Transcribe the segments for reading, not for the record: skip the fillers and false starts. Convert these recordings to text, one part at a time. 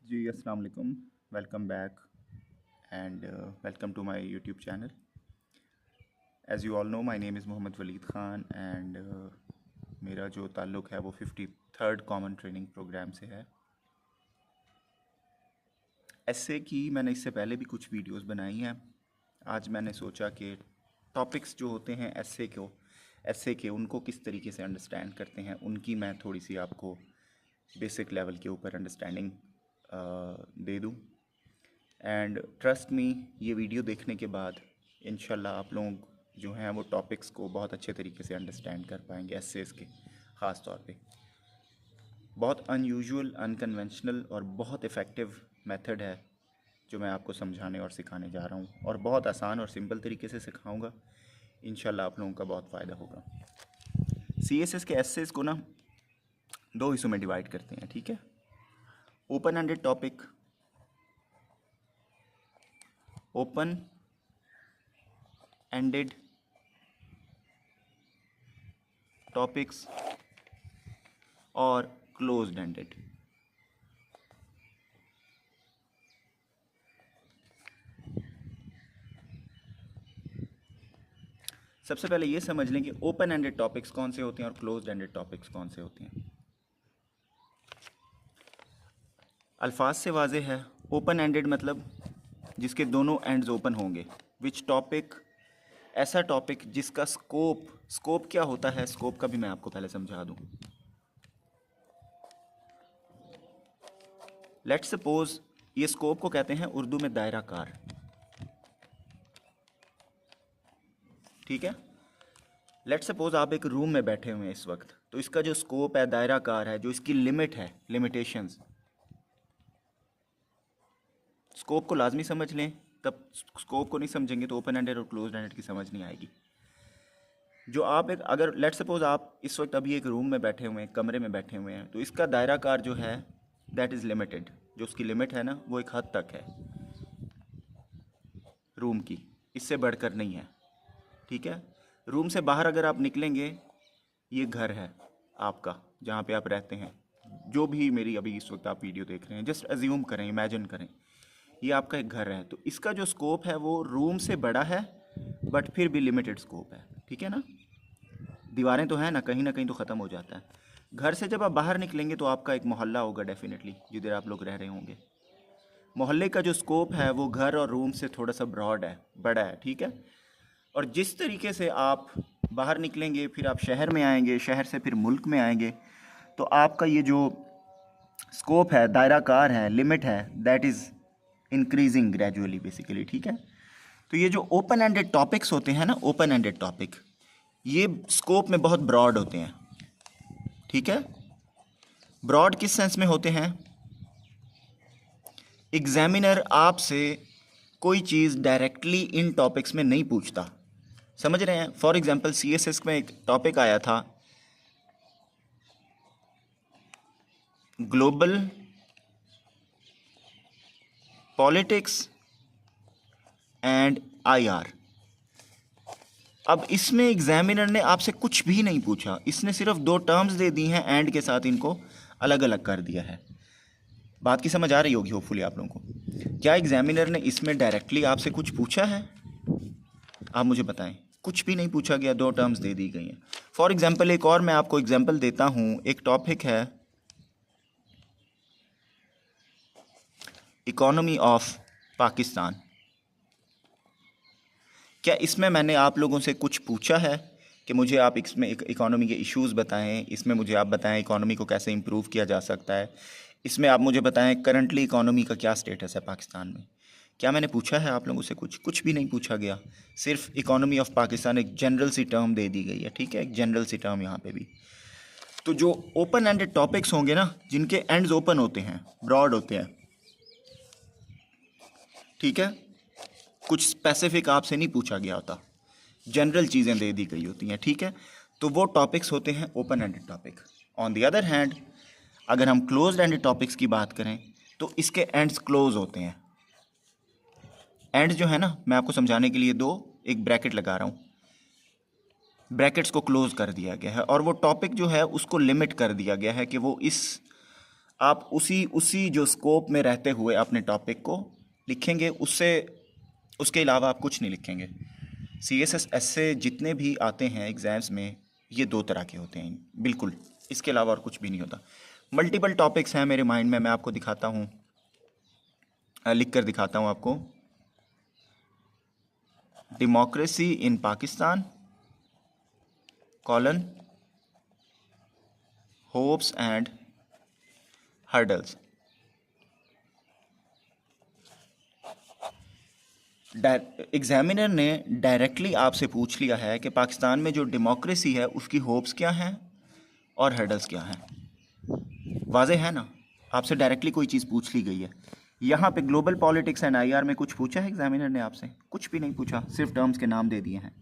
जी अस्सलाम वालेकुम, welcome back and welcome to my YouTube channel. As you all know my name is Mohammed Waleed Khan and मेरा जो ताल्लुक़ है वो 53rd कॉमन ट्रेनिंग प्रोग्राम से है। एसए की मैंने इससे पहले भी कुछ वीडियोस बनाई हैं। आज मैंने सोचा कि टॉपिक्स जो होते हैं एसए के उनको किस तरीके से अंडरस्टैंड करते हैं, उनकी मैं थोड़ी सी आपको बेसिक लेवल के ऊपर अंडरस्टैंडिंग दे दूँ। एंड ट्रस्ट मी, ये वीडियो देखने के बाद इंशाल्लाह आप लोग जो हैं वो टॉपिक्स को बहुत अच्छे तरीके से अंडरस्टैंड कर पाएंगे। एसेस के ख़ास तौर पे बहुत अनयूजुअल, अनकन्वेंशनल और बहुत इफ़ेक्टिव मेथड है जो मैं आपको समझाने और सिखाने जा रहा हूँ, और बहुत आसान और सिंपल तरीके से सिखाऊंगा। इंशाल्लाह आप लोगों का बहुत फ़ायदा होगा। सीएसएस के एसेस को ना दो हिस्सों में डिवाइड करते हैं, ठीक है। Open ended topic, open ended topics और क्लोज्ड एंडेड। सबसे पहले ये समझ लें कि ओपन एंडेड टॉपिक्स कौन से होते हैं और क्लोज्ड एंडेड टॉपिक्स कौन से होते हैं। अल्फाज से वाज़े है, ओपन एंडेड मतलब जिसके दोनों एंड्स ओपन होंगे। विच टॉपिक, ऐसा टॉपिक जिसका स्कोप क्या होता है, स्कोप का भी मैं आपको पहले समझा दूं। लेट्स सपोज, ये स्कोप को कहते हैं उर्दू में दायरा कार, ठीक है। लेट्स सपोज आप एक रूम में बैठे हुए हैं इस वक्त, तो इसका जो स्कोप है दायरा कार है, जो इसकी लिमिट है, लिमिटेशंस। स्कोप को लाजमी समझ लें, तब स्कोप को नहीं समझेंगे तो ओपन एंडेड और क्लोज एंडेड की समझ नहीं आएगी। जो आप एक, अगर लेट्स सपोज आप इस वक्त अभी एक रूम में बैठे हुए हैं, कमरे में बैठे हुए हैं, तो इसका दायरा कार जो है दैट इज़ लिमिटेड। जो उसकी लिमिट है ना वो एक हद तक है रूम की, इससे बढ़कर नहीं है, ठीक है। रूम से बाहर अगर आप निकलेंगे, ये घर है आपका जहाँ पे आप रहते हैं। जो भी मेरी अभी इस वक्त आप वीडियो देख रहे हैं, जस्ट अज्यूम करें, इमेजिन करें ये आपका एक घर है, तो इसका जो स्कोप है वो रूम से बड़ा है बट फिर भी लिमिटेड स्कोप है, ठीक है ना। दीवारें तो हैं ना कहीं तो ख़त्म हो जाता है। घर से जब आप बाहर निकलेंगे तो आपका एक मोहल्ला होगा डेफिनेटली, जिधर आप लोग रह रहे होंगे। मोहल्ले का जो स्कोप है वो घर और रूम से थोड़ा सा ब्रॉड है, बड़ा है, ठीक है। और जिस तरीके से आप बाहर निकलेंगे, फिर आप शहर में आएंगे, शहर से फिर मुल्क में आएंगे, तो आपका ये जो स्कोप है, दायरा कार है, लिमिट है, that is increasing gradually basically, ठीक है। तो ये जो ओपन एंडेड टॉपिक्स होते हैं ना, ओपन एंडेड टॉपिक, ये स्कोप में बहुत ब्रॉड होते हैं, ठीक है। ब्रॉड किस सेंस में होते हैं? एग्जामिनर आपसे कोई चीज़ डायरेक्टली इन टॉपिक्स में नहीं पूछता, समझ रहे हैं। फॉर एग्जांपल सीएसएस में एक टॉपिक आया था, ग्लोबल पॉलिटिक्स एंड आईआर। अब इसमें एग्जामिनर ने आपसे कुछ भी नहीं पूछा, इसने सिर्फ दो टर्म्स दे दी हैं, एंड के साथ इनको अलग अलग कर दिया है। बात की समझ आ रही होगी होपफुली आप लोगों को। क्या एग्जामिनर ने इसमें डायरेक्टली आपसे कुछ पूछा है? आप मुझे बताएं। कुछ भी नहीं पूछा गया, दो टर्म्स दे दी गई हैं। फॉर एग्जाम्पल एक और मैं आपको एग्जाम्पल देता हूँ। एक टॉपिक है इकोनॉमी ऑफ पाकिस्तान। क्या इसमें मैंने आप लोगों से कुछ पूछा है कि मुझे आप इसमें इकोनॉमी के इश्यूज़ बताएं, इसमें मुझे आप बताएं इकोनॉमी को कैसे इम्प्रूव किया जा सकता है, इसमें आप मुझे बताएं करंटली इकोनॉमी का क्या स्टेटस है पाकिस्तान में? क्या मैंने पूछा है आप लोगों से? कुछ भी नहीं पूछा गया। सिर्फ इकोनॉमी ऑफ पाकिस्तान एक जनरल सी टर्म दे दी गई है, ठीक है, एक जनरल सी टर्म यहाँ पे भी। तो जो ओपन एंडेड टॉपिक्स होंगे ना, जिनके एंड्स ओपन होते हैं, ब्रॉड होते हैं, ठीक है, कुछ स्पेसिफिक आपसे नहीं पूछा गया होता, जनरल चीज़ें दे दी गई होती हैं, ठीक है, तो वो टॉपिक्स होते हैं open ended topic. On the other hand अगर हम क्लोज एंडेड टॉपिक्स की बात करें तो इसके एंड्स क्लोज होते हैं। एंड जो है ना, मैं आपको समझाने के लिए एक ब्रैकेट लगा रहा हूँ, ब्रैकेट्स को क्लोज कर दिया गया है, और वो टॉपिक जो है उसको लिमिट कर दिया गया है कि वो इस आप उसी जो स्कोप में रहते हुए अपने टॉपिक को लिखेंगे, उसके अलावा आप कुछ नहीं लिखेंगे। CSS ऐसे जितने भी आते हैं एग्ज़ाम्स में, ये 2 तरह के होते हैं बिल्कुल, इसके अलावा और कुछ भी नहीं होता। मल्टीपल टॉपिक्स हैं मेरे माइंड में, मैं आपको दिखाता हूँ, लिख कर दिखाता हूँ आपको। Democracy in Pakistan colon hopes and hurdles. Examiner ने डायरेक्टली आपसे पूछ लिया है कि पाकिस्तान में जो डेमोक्रेसी है उसकी होप्स क्या हैं और हर्डल्स क्या हैं। वाज़ेह है ना, आपसे डायरेक्टली कोई चीज़ पूछ ली गई है। यहाँ पे ग्लोबल पॉलिटिक्स एंड IR में कुछ पूछा है एग्जामिनर ने आपसे? कुछ भी नहीं पूछा, सिर्फ टर्म्स के नाम दे दिए हैं।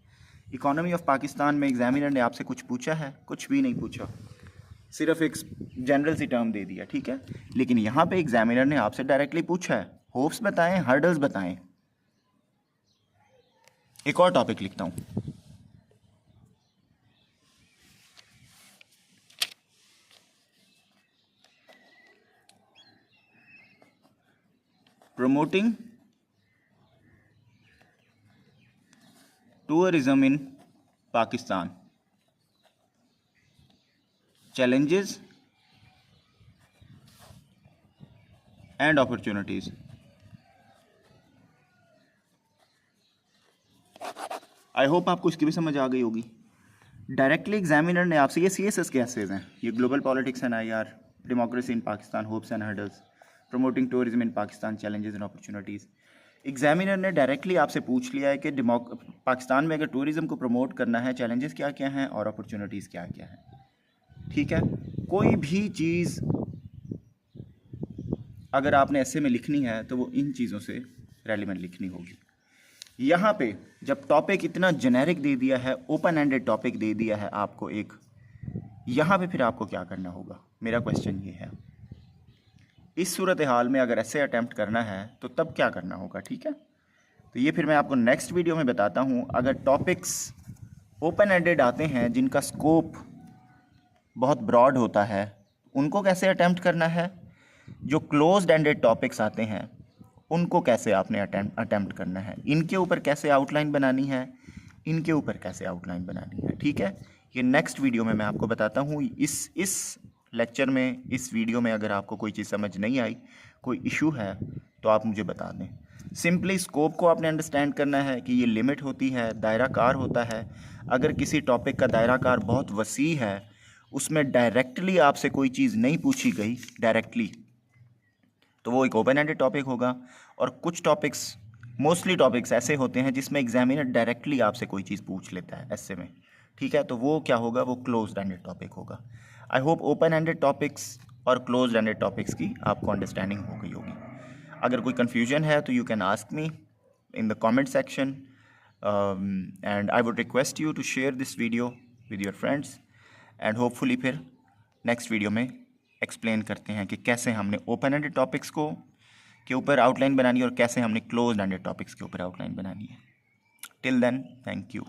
इकोनॉमी ऑफ पाकिस्तान में एग्जामिनर ने आपसे कुछ पूछा है? कुछ भी नहीं पूछा, सिर्फ एक जनरल सी टर्म दे दिया, ठीक है। लेकिन यहाँ पे एग्जामिनर ने आपसे डायरेक्टली पूछा है, होप्स बताएं, हर्डल्स बताएं। एक और टॉपिक लिखता हूँ, promoting tourism in Pakistan, challenges and opportunities। I hope आपको इसकी भी समझ आ गई होगी। डायरेक्टली एग्जामिनर ने आपसे, ये CSS के एसेज हैं, ये global politics and IR, democracy in Pakistan, hopes and hurdles, promoting tourism in Pakistan, challenges and opportunities. Examiner ने डायरेक्टली आपसे पूछ लिया है कि पाकिस्तान में अगर टूरिज्म को प्रमोट करना है, चैलेंजेस क्या क्या हैं और अपॉर्चुनिटीज़ क्या क्या हैं, ठीक है। कोई भी चीज़ अगर आपने ऐसे में लिखनी है तो वो इन चीज़ों से रेलिवेंट लिखनी होगी। यहाँ पे जब टॉपिक इतना जेनेरिक दे दिया है, ओपन एंडेड टॉपिक दे दिया है आपको एक, यहाँ पे फिर आपको क्या करना होगा, मेरा क्वेश्चन ये है। इस सूरत हाल में अगर ऐसे अटैम्प्ट करना है तो तब क्या करना होगा, ठीक है। तो ये फिर मैं आपको नेक्स्ट वीडियो में बताता हूँ। अगर टॉपिक्स ओपन एंडेड आते हैं जिनका स्कोप बहुत ब्रॉड होता है, उनको कैसे अटैम्प्ट करना है। जो क्लोज्ड एंडेड टॉपिक्स आते हैं उनको कैसे आपने अटैम्प्ट करना है, इनके ऊपर कैसे आउटलाइन बनानी है, इनके ऊपर कैसे आउटलाइन बनानी है, ठीक है। ये नेक्स्ट वीडियो में मैं आपको बताता हूँ। इस लेक्चर में, इस वीडियो में अगर आपको कोई चीज़ समझ नहीं आई, कोई इशू है तो आप मुझे बता दें। सिंपली स्कोप को आपने अंडरस्टैंड करना है कि ये लिमिट होती है, दायरा कार होता है। अगर किसी टॉपिक का दायरा कार बहुत वसी है, उसमें डायरेक्टली आपसे कोई चीज़ नहीं पूछी गई डायरेक्टली, तो वो एक ओपन एंडेड टॉपिक होगा। और कुछ टॉपिक्स, मोस्टली टॉपिक्स ऐसे होते हैं जिसमें एग्जामिनर डायरेक्टली आपसे कोई चीज़ पूछ लेता है ऐसे में, ठीक है। तो वो क्या होगा, वो क्लोज्ड एंडेड टॉपिक होगा। I hope open ended topics और क्लोज्ड एंडेड टॉपिक्स की आपको अंडरस्टैंडिंग हो गई होगी। अगर कोई कन्फ्यूजन है तो you can ask me in the comment section, and I would request you to share this video with your friends, and hopefully फिर नेक्स्ट वीडियो में एक्सप्लेन करते हैं कि कैसे हमने ओपन एंडेड टॉपिक्स के ऊपर आउटलाइन बनानी है और कैसे हमने क्लोज्ड एंडेड टॉपिक्स के ऊपर आउटलाइन बनानी है। Till then, thank you.